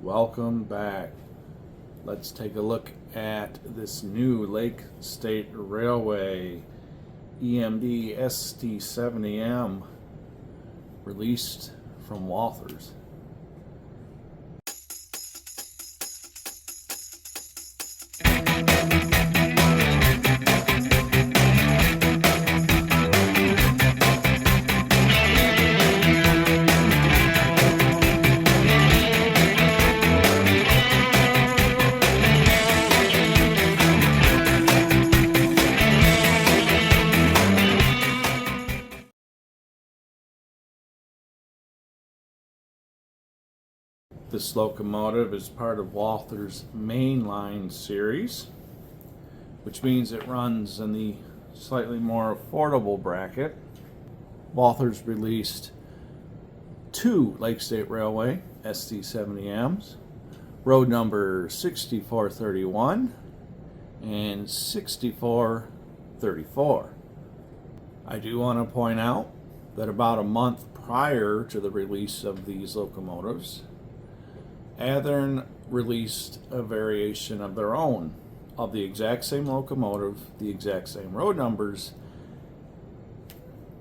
Welcome back. Let's take a look at this new Lake State Railway EMD SD70M released from Walthers. This locomotive is part of Walthers Mainline series, which means it runs in the slightly more affordable bracket. Walthers released two Lake State Railway SD70Ms, road number 6431 and 6434. I do want to point out that about a month prior to the release of these locomotives, Athearn released a variation of their own of the exact same locomotive, the exact same road numbers,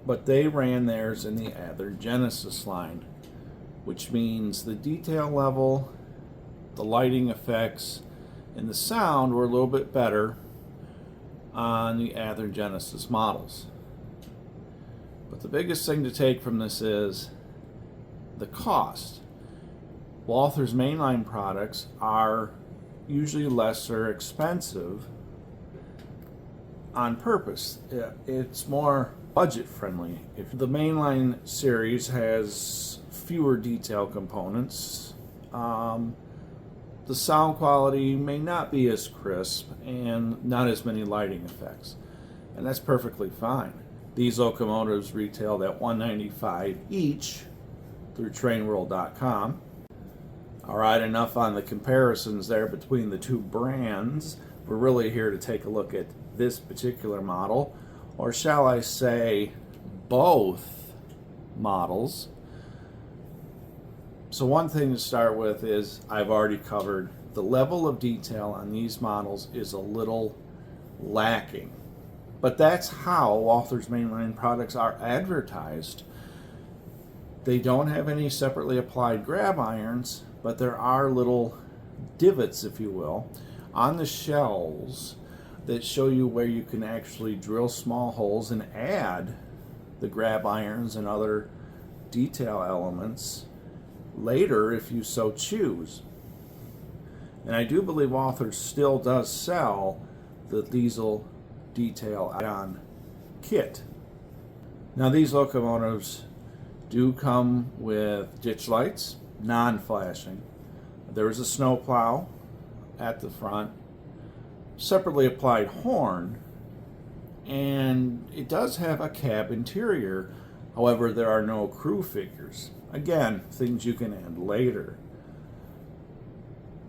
but they ran theirs in the Athearn Genesis line, which means the detail level, the lighting effects, and the sound were a little bit better on the Athearn Genesis models. But the biggest thing to take from this is the cost. Walthers Mainline products are usually lesser expensive on purpose. It's more budget friendly. If the Mainline series has fewer detail components, the sound quality may not be as crisp and not as many lighting effects, and that's perfectly fine. These locomotives retailed at $195 each through trainworld.com. Alright, enough on the comparisons there between the two brands. We're really here to take a look at this particular model, or shall I say both models. So one thing to start with is I've already covered the level of detail on these models is a little lacking. But that's how Walthers Mainline products are advertised. They don't have any separately applied grab irons, but there are little divots, if you will, on the shells that show you where you can actually drill small holes and add the grab irons and other detail elements later if you so choose. And I do believe Walthers still does sell the diesel detail add-on kit. Now these locomotives do come with ditch lights, non-flashing. There is a snow plow at the front, separately applied horn, and it does have a cab interior. However, there are no crew figures. Again, things you can add later.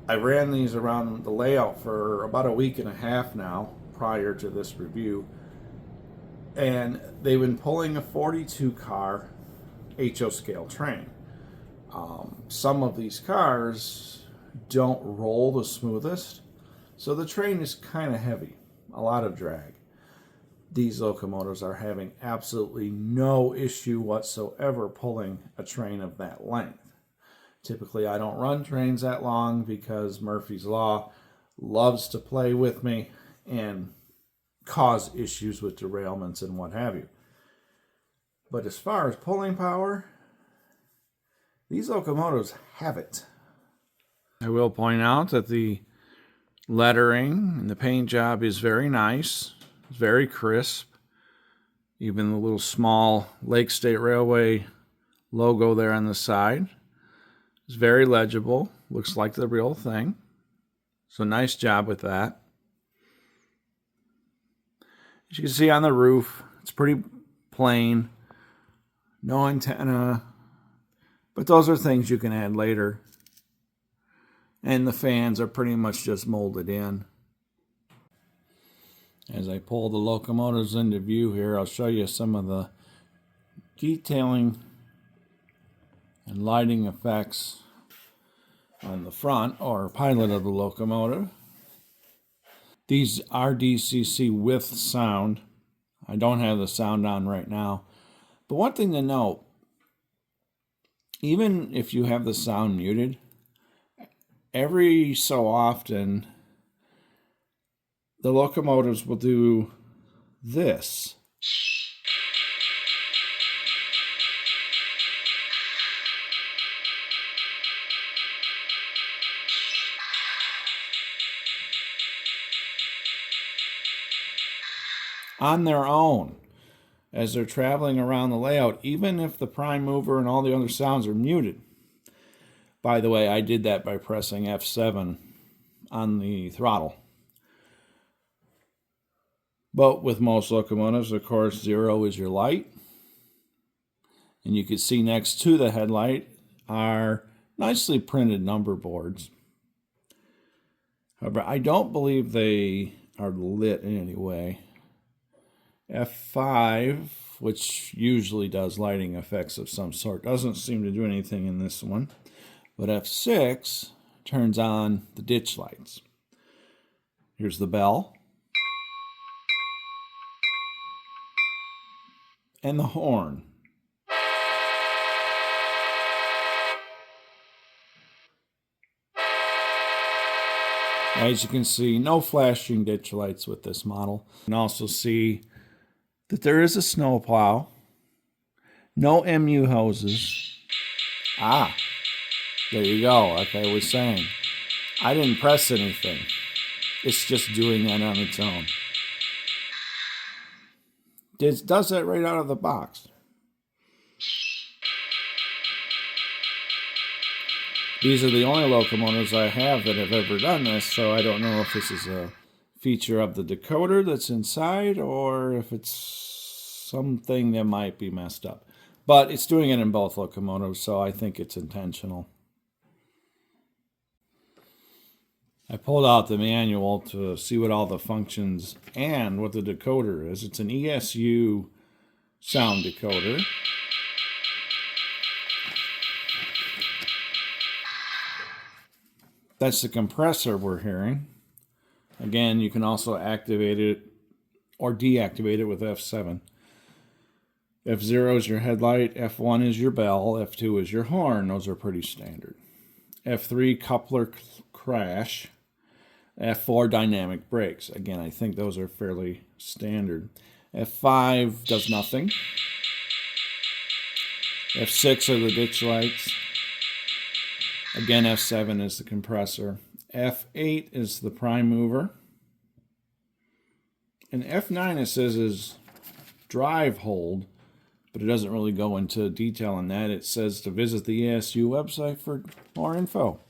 I ran these around the layout for about a week and a half now prior to this review, and they've been pulling a 42 car HO scale train. Some of these cars don't roll the smoothest, so the train is kind of heavy, a lot of drag. These locomotives are having absolutely no issue whatsoever pulling a train of that length. Typically I don't run trains that long because Murphy's Law loves to play with me and cause issues with derailments and what have you. But as far as pulling power, these locomotives have it. I will point out that the lettering and the paint job is very nice. It's very crisp. Even the little small Lake State Railway logo there on the side is very legible. Looks like the real thing. So nice job with that. As you can see on the roof, it's pretty plain. No antenna, but those are things you can add later. And the fans are pretty much just molded in. As I pull the locomotives into view here, I'll show you some of the detailing and lighting effects on the front or pilot of the locomotive. These are DCC with sound. I don't have the sound on right now. But one thing to note, even if you have the sound muted, every so often the locomotives will do this. On their own, as they're traveling around the layout, even if the prime mover and all the other sounds are muted. By the way, I did that by pressing F7 on the throttle. But with most locomotives, of course, 0 is your light. And you can see next to the headlight are nicely printed number boards. However, I don't believe they are lit in any way. F5, which usually does lighting effects of some sort, doesn't seem to do anything in this one. But F6 turns on the ditch lights. Here's the bell. And the horn. As you can see, no flashing ditch lights with this model. You can also see that there is a snowplow, no MU hoses. Ah, there you go, like I was saying. I didn't press anything. It's just doing that on its own. It does that right out of the box. These are the only locomotives I have that have ever done this, so I don't know if this is a feature of the decoder that's inside or if it's something that might be messed up. But it's doing it in both locomotives, so I think it's intentional. I pulled out the manual to see what all the functions and what the decoder is. It's an ESU sound decoder. That's the compressor we're hearing. Again, you can also activate it or deactivate it with F7. F0 is your headlight, F1 is your bell, F2 is your horn. Those are pretty standard. F3, coupler crash. F4, dynamic brakes. Again, I think those are fairly standard. F5 does nothing. F6 are the ditch lights. Again, F7 is the compressor. F8 is the prime mover. And F9, it says, is drive hold, but it doesn't really go into detail on that. It says to visit the ESU website for more info.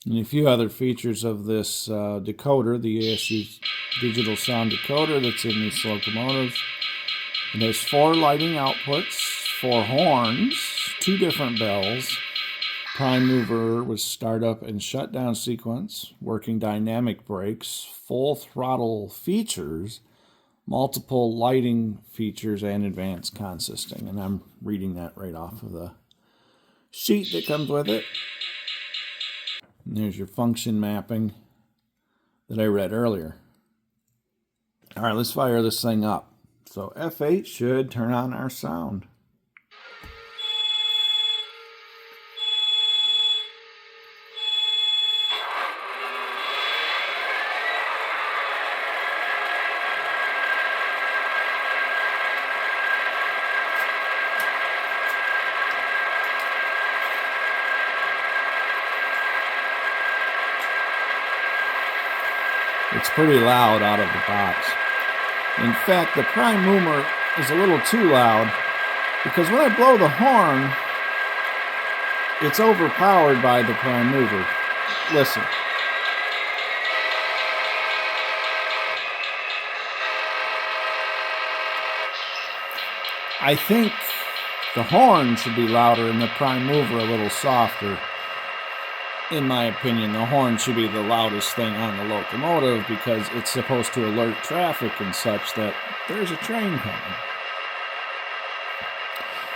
And a few other features of this decoder, the ESU digital sound decoder that's in these locomotives. It has 4 lighting outputs, 4 horns, 2 different bells, prime mover with startup and shutdown sequence, working dynamic brakes, full throttle features, multiple lighting features, and advanced consisting. And I'm reading that right off of the sheet that comes with it. And there's your function mapping that I read earlier. All right, let's fire this thing up. So F8 should turn on our sound. It's pretty loud out of the box. In fact, the prime mover is a little too loud because when I blow the horn, it's overpowered by the prime mover. Listen. I think the horn should be louder and the prime mover a little softer. In my opinion, the horn should be the loudest thing on the locomotive because it's supposed to alert traffic and such that there's a train coming.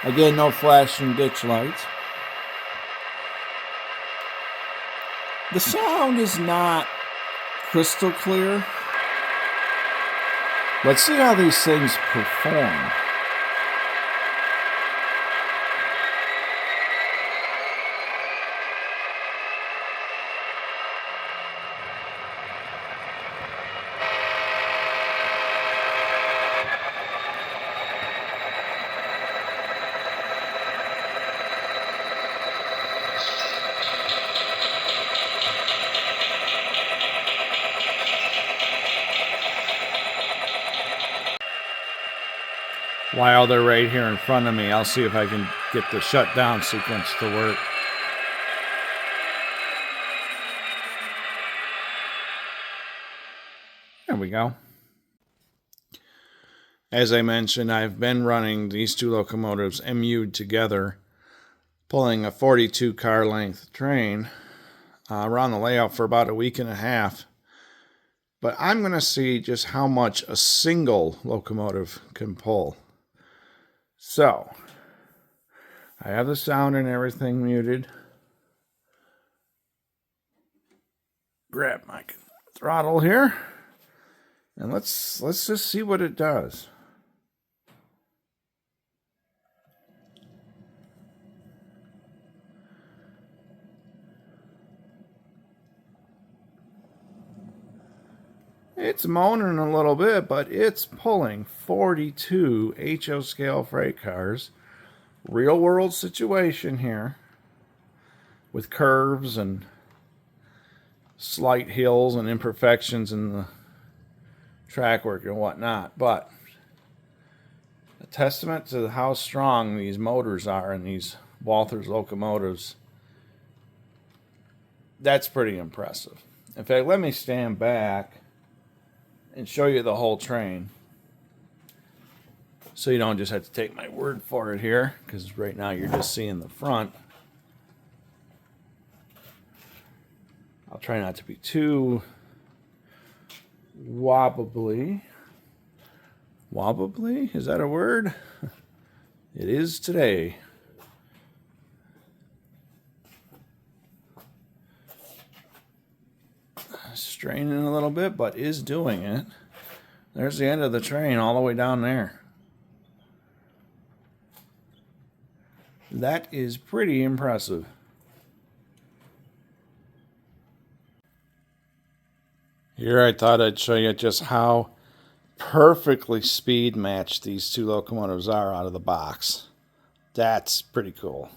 Again, no flashing ditch lights. The sound is not crystal clear. Let's see how these things perform. While they're right here in front of me, I'll see if I can get the shutdown sequence to work. There we go. As I mentioned, I've been running these two locomotives MU'd together, pulling a 42 car length train around the layout for about a week and a half. But I'm going to see just how much a single locomotive can pull. So, I have the sound and everything muted. Grab my throttle here, and let's just see what it does. It's moaning a little bit, but it's pulling 42 HO scale freight cars. Real world situation here with curves and slight hills and imperfections in the track work and whatnot. But a testament to how strong these motors are in these Walthers locomotives. That's pretty impressive. In fact, let me stand back and show you the whole train, so you don't just have to take my word for it here, because right now you're just seeing the front. I'll try not to be too wobbly. Wobbly? Is that a word? It is today. Straining a little bit, but is doing it. There's the end of the train all the way down there. That is pretty impressive. Here I thought I'd show you just how perfectly speed matched these two locomotives are out of the box. That's pretty cool.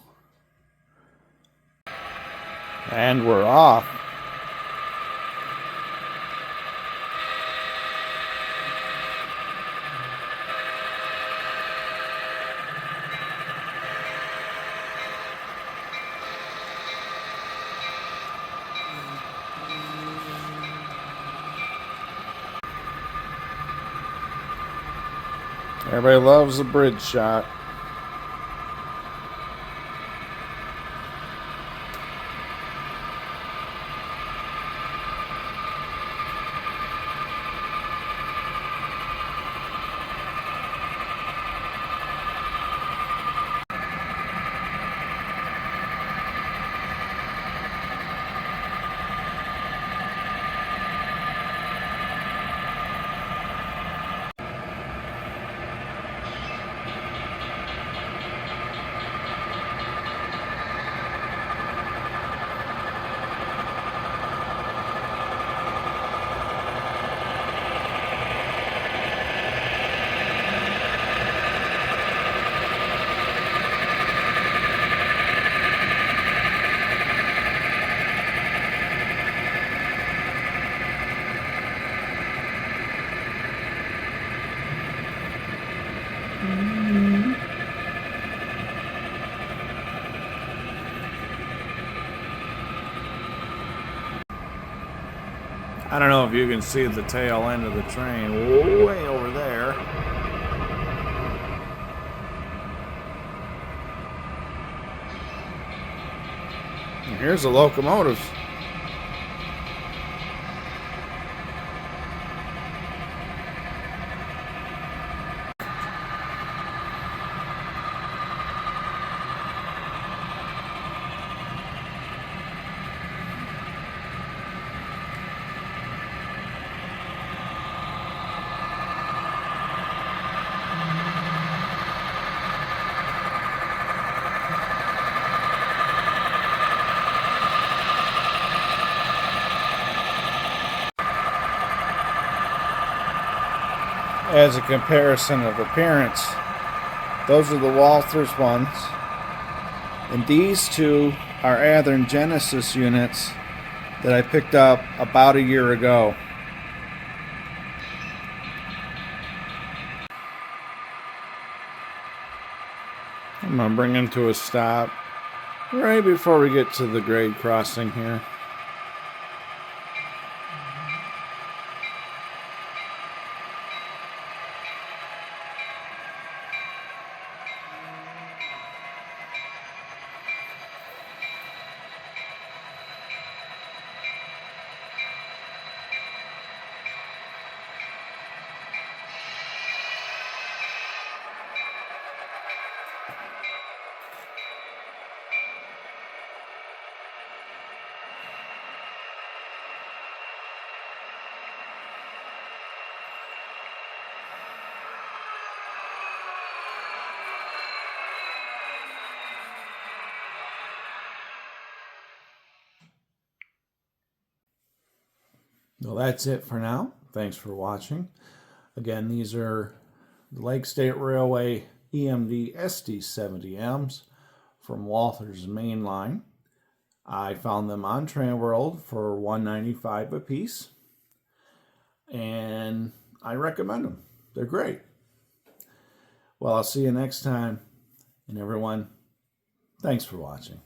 And we're off. Everybody loves the bridge shot. I don't know if you can see the tail end of the train way over there. And here's the locomotive. as a comparison of appearance. Those are the Walthers ones. And these two are Athearn Genesis units that I picked up about a year ago. I'm going to bring him to a stop right before we get to the grade crossing here. Well, that's it for now. Thanks for watching. Again, these are the Lake State Railway EMD SD70Ms from Walthers Mainline. I found them on Tramworld for $195 a piece, and I recommend them. They're great. Well, I'll see you next time, and everyone, thanks for watching.